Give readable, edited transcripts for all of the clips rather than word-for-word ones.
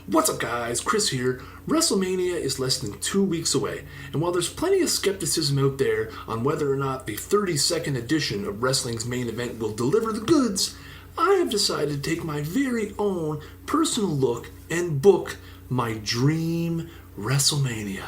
What's up guys, Chris here. WrestleMania is less than 2 weeks away, and while there's plenty of skepticism out there on whether or not the 32nd edition of wrestling's main event will deliver the goods, I have decided to take my very own personal look and book my Dream Wrestlemania.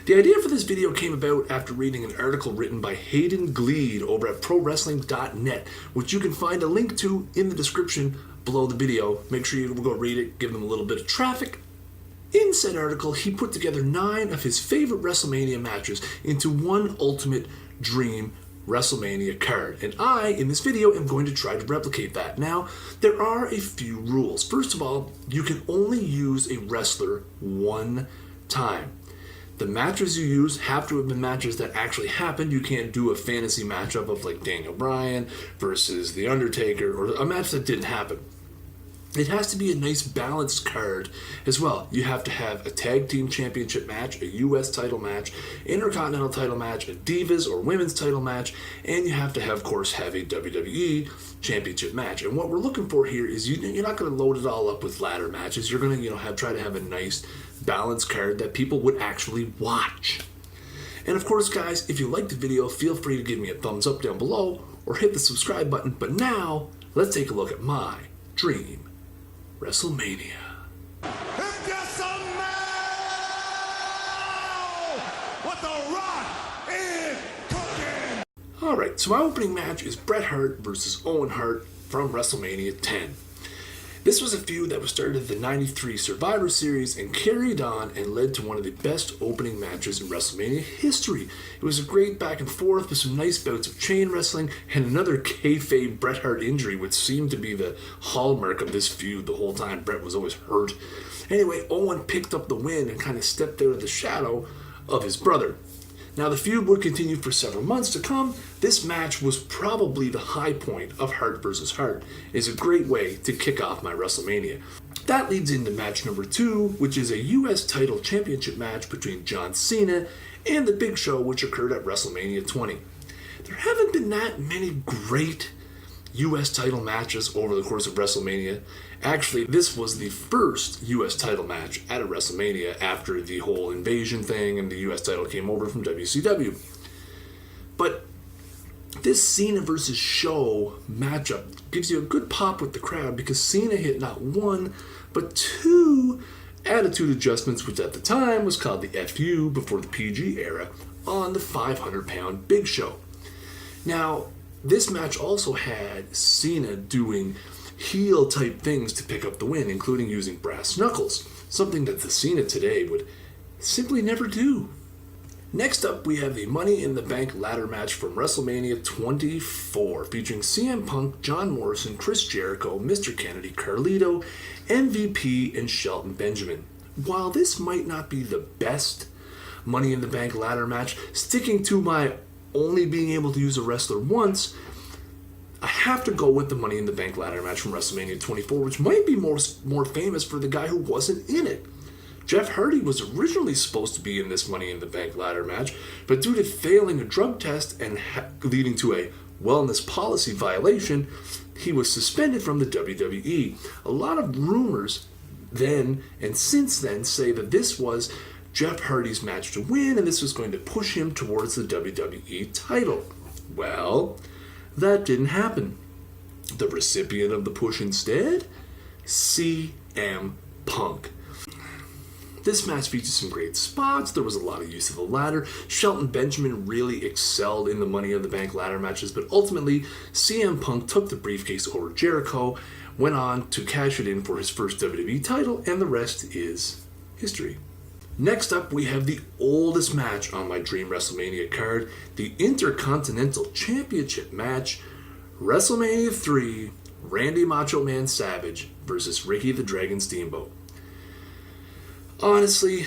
The idea for this video came about after reading an article written by Hayden Gleed over at ProWrestling.net, which you can find a link to in the description below the video. Make sure you go read it, give them a little bit of traffic. In said article, he put together 9 of his favorite WrestleMania matches into one ultimate Dream WrestleMania card, and I, in this video, am going to try to replicate that. Now, there are a few rules. First of all, you can only use a wrestler one time. The matches you use have to have been matches that actually happened. You can't do a fantasy matchup of like Daniel Bryan versus The Undertaker or a match that didn't happen. It has to be a nice balanced card as well. You have to have a tag team championship match, a US title match, intercontinental title match, a divas or women's title match, and you have to have, of course, have a WWE championship match. And what we're looking for here is you're not going to load it all up with ladder matches. You're going to try to have a nice balanced card that people would actually watch. And of course, guys, if you like the video, feel free to give me a thumbs up down below or hit the subscribe button. But now, let's take a look at my Dream WrestleMania. It's just a man! What the Rock is cooking! Alright, so my opening match is Bret Hart versus Owen Hart from WrestleMania 10. This was a feud that was started at the 93 Survivor Series and carried on and led to one of the best opening matches in WrestleMania history. It was a great back and forth with some nice bouts of chain wrestling and another kayfabe Bret Hart injury, which seemed to be the hallmark of this feud the whole time. Bret was always hurt. Anyway, Owen picked up the win and kind of stepped out of the shadow of his brother. Now, the feud would continue for several months to come. This match was probably the high point of Hart versus Hart. It is a great way to kick off my WrestleMania. That leads into match number 2, which is a US title championship match between John Cena and The Big Show, which occurred at WrestleMania 20. There haven't been that many great US title matches over the course of WrestleMania. Actually, this was the first US title match at a WrestleMania after the whole invasion thing and the US title came over from WCW. But this Cena versus Show matchup gives you a good pop with the crowd because Cena hit not 1, but 2 attitude adjustments, which at the time was called the FU before the PG era, on the 500-pound Big Show. Now, this match also had Cena doing heel-type things to pick up the win, including using brass knuckles, something that the Cena today would simply never do. Next up, we have the Money in the Bank ladder match from WrestleMania 24, featuring CM Punk, John Morrison, Chris Jericho, Mr. Kennedy, Carlito, MVP, and Shelton Benjamin. While this might not be the best Money in the Bank ladder match, sticking to my only being able to use a wrestler once, I have to go with the Money in the Bank ladder match from WrestleMania 24, which might be more famous for the guy who wasn't in it. Jeff Hardy was originally supposed to be in this Money in the Bank ladder match, but due to failing a drug test and leading to a wellness policy violation, he was suspended from the WWE. A lot of rumors then and since then say that this was Jeff Hardy's match to win, and this was going to push him towards the WWE title. Well, that didn't happen. The recipient of the push instead? CM Punk. This match featured some great spots. There was a lot of use of the ladder. Shelton Benjamin really excelled in the Money in the Bank ladder matches, but ultimately, CM Punk took the briefcase over Jericho, went on to cash it in for his first WWE title, and the rest is history. Next up, we have the oldest match on my Dream WrestleMania card, the Intercontinental Championship match, WrestleMania 3, Randy Macho Man Savage versus Ricky the Dragon Steamboat. Honestly,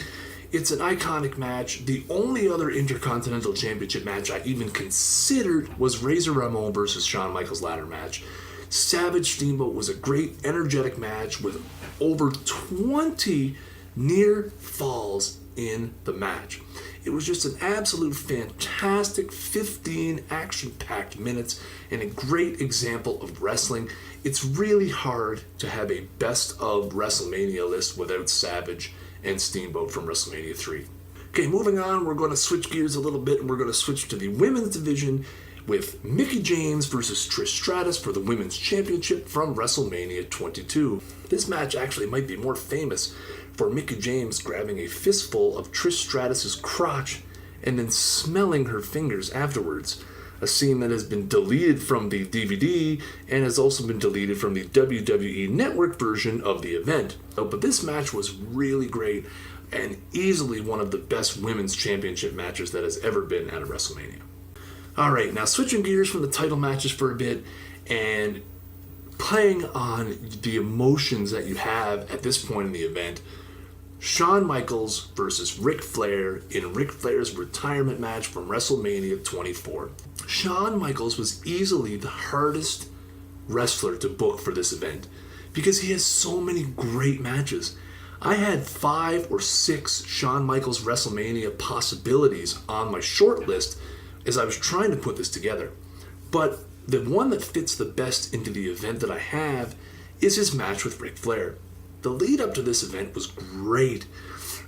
it's an iconic match. The only other Intercontinental Championship match I even considered was Razor Ramon versus Shawn Michaels ladder match. Savage Steamboat was a great, energetic match with over 20 near falls in the match. It was just an absolute fantastic 15 action-packed minutes and a great example of wrestling. It's really hard to have a best of WrestleMania list without Savage and Steamboat from WrestleMania 3. Okay, moving on, we're going to switch gears a little bit and we're going to switch to the women's division with Mickie James versus Trish Stratus for the Women's Championship from WrestleMania 22. This match actually might be more famous for Mickie James grabbing a fistful of Trish Stratus's crotch and then smelling her fingers afterwards, a scene that has been deleted from the DVD and has also been deleted from the WWE Network version of the event. But this match was really great and easily one of the best women's championship matches that has ever been at a WrestleMania. Alright, now switching gears from the title matches for a bit and playing on the emotions that you have at this point in the event, Shawn Michaels versus Ric Flair in Ric Flair's retirement match from WrestleMania 24. Shawn Michaels was easily the hardest wrestler to book for this event because he has so many great matches. I had 5 or 6 Shawn Michaels WrestleMania possibilities on my short list as I was trying to put this together. But the one that fits the best into the event that I have is his match with Ric Flair. The lead up to this event was great.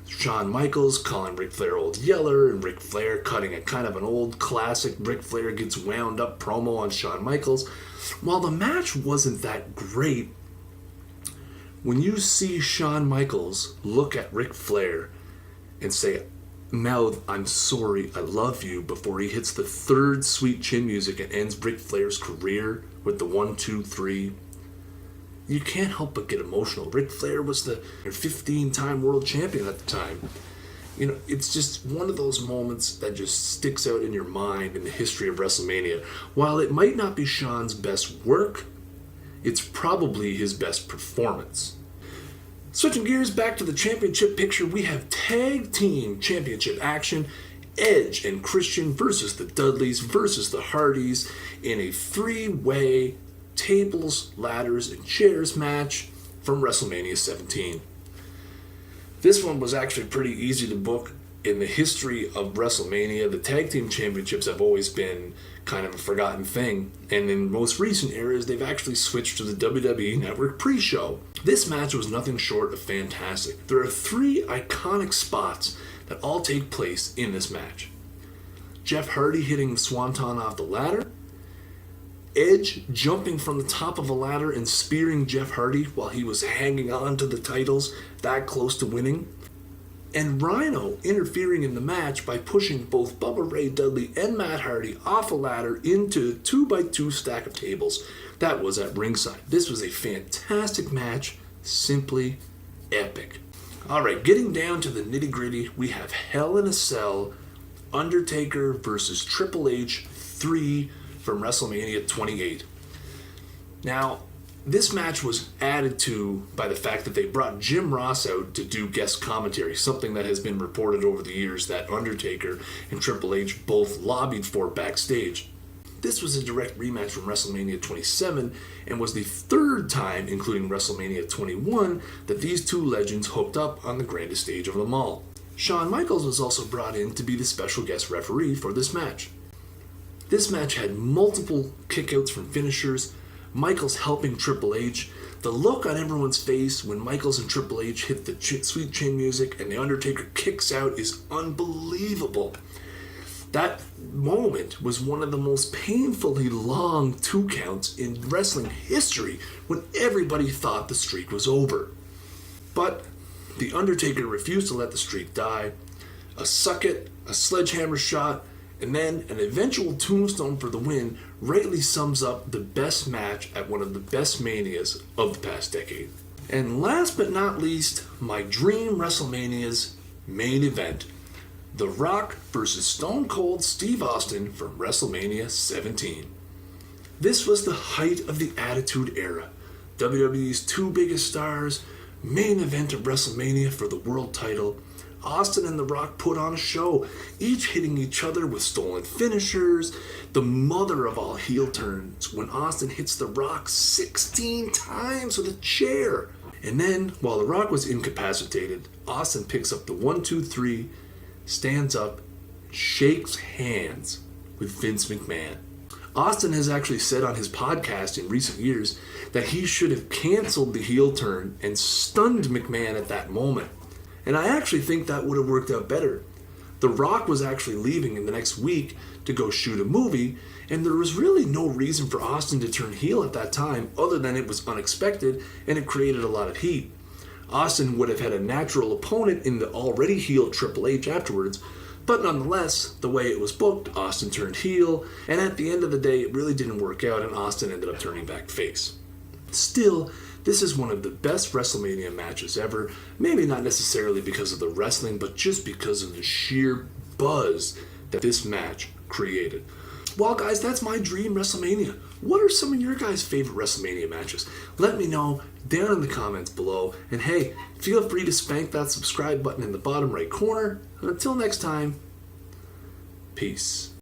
Shawn Michaels calling Ric Flair Old Yeller and Ric Flair cutting a kind of an old classic Ric Flair gets wound up promo on Shawn Michaels. While the match wasn't that great, when you see Shawn Michaels look at Ric Flair and say, mouth, I'm sorry, I love you, before he hits the 3rd sweet chin music and ends Ric Flair's career with the 1, 2, 3, you can't help but get emotional. Ric Flair was the 15-time world champion at the time. You know, it's just one of those moments that just sticks out in your mind in the history of WrestleMania. While it might not be Shawn's best work, it's probably his best performance. Switching gears back to the championship picture, we have tag team championship action. Edge and Christian versus the Dudleys versus the Hardyz in a 3-way tables, ladders, and chairs match from WrestleMania 17. This one was actually pretty easy to book. In the history of WrestleMania, the tag team championships have always been kind of a forgotten thing, and in most recent eras, they've actually switched to the WWE Network pre-show. This match was nothing short of fantastic. There are 3 iconic spots that all take place in this match. Jeff Hardy hitting the Swanton off the ladder, Edge jumping from the top of a ladder and spearing Jeff Hardy while he was hanging on to the titles that close to winning, and Rhino interfering in the match by pushing both Bubba Ray Dudley and Matt Hardy off a ladder into a 2x2 stack of tables that was at ringside. This was a fantastic match, simply epic. Alright, getting down to the nitty gritty, we have Hell in a Cell, Undertaker versus Triple H 3 from WrestleMania 28. Now, this match was added to by the fact that they brought Jim Ross out to do guest commentary, something that has been reported over the years that Undertaker and Triple H both lobbied for backstage. This was a direct rematch from WrestleMania 27 and was the 3rd time, including WrestleMania 21, that these 2 legends hooked up on the grandest stage of them all. Shawn Michaels was also brought in to be the special guest referee for this match. This match had multiple kickouts from finishers, Michaels helping Triple H. The look on everyone's face when Michaels and Triple H hit the sweet chin music and the Undertaker kicks out is unbelievable. That moment was one of the most painfully long 2 counts in wrestling history when everybody thought the streak was over. But the Undertaker refused to let the streak die. A suck it, a sledgehammer shot, and then an eventual tombstone for the win rightly sums up the best match at one of the best manias of the past decade. And last but not least, my Dream Wrestlemania's main event, The Rock versus Stone Cold Steve Austin from WrestleMania 17. This was the height of the Attitude Era. WWE's 2 biggest stars, main event of WrestleMania for the world title. Austin and The Rock put on a show, each hitting each other with stolen finishers, the mother of all heel turns when Austin hits The Rock 16 times with a chair. And then, while The Rock was incapacitated, Austin picks up the 1, 2, 3, stands up and shakes hands with Vince McMahon. Austin has actually said on his podcast in recent years that he should have canceled the heel turn and stunned McMahon at that moment. And I actually think that would have worked out better. The Rock was actually leaving in the next week to go shoot a movie, and there was really no reason for Austin to turn heel at that time other than it was unexpected and it created a lot of heat. Austin would have had a natural opponent in the already heel Triple H afterwards, but nonetheless, the way it was booked, Austin turned heel, and at the end of the day, it really didn't work out, and Austin ended up turning back face. Still, this is one of the best WrestleMania matches ever, maybe not necessarily because of the wrestling, but just because of the sheer buzz that this match created. Well, guys, that's my Dream WrestleMania. What are some of your guys' favorite WrestleMania matches? Let me know down in the comments below. And hey, feel free to spank that subscribe button in the bottom right corner. And until next time, peace.